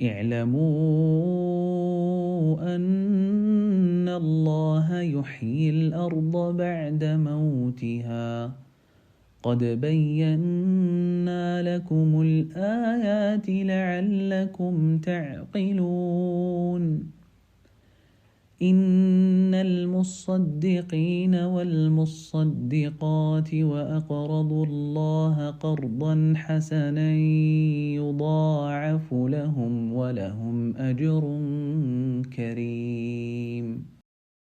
اعلموا أن الله يحيي الأرض بعد موتها قد بينا لكم الآيات لعلكم تعقلون إن المصدقين والمصدقات وأقرضوا الله قرضا حسنا يضاعف لهم ولهم أجر كريم.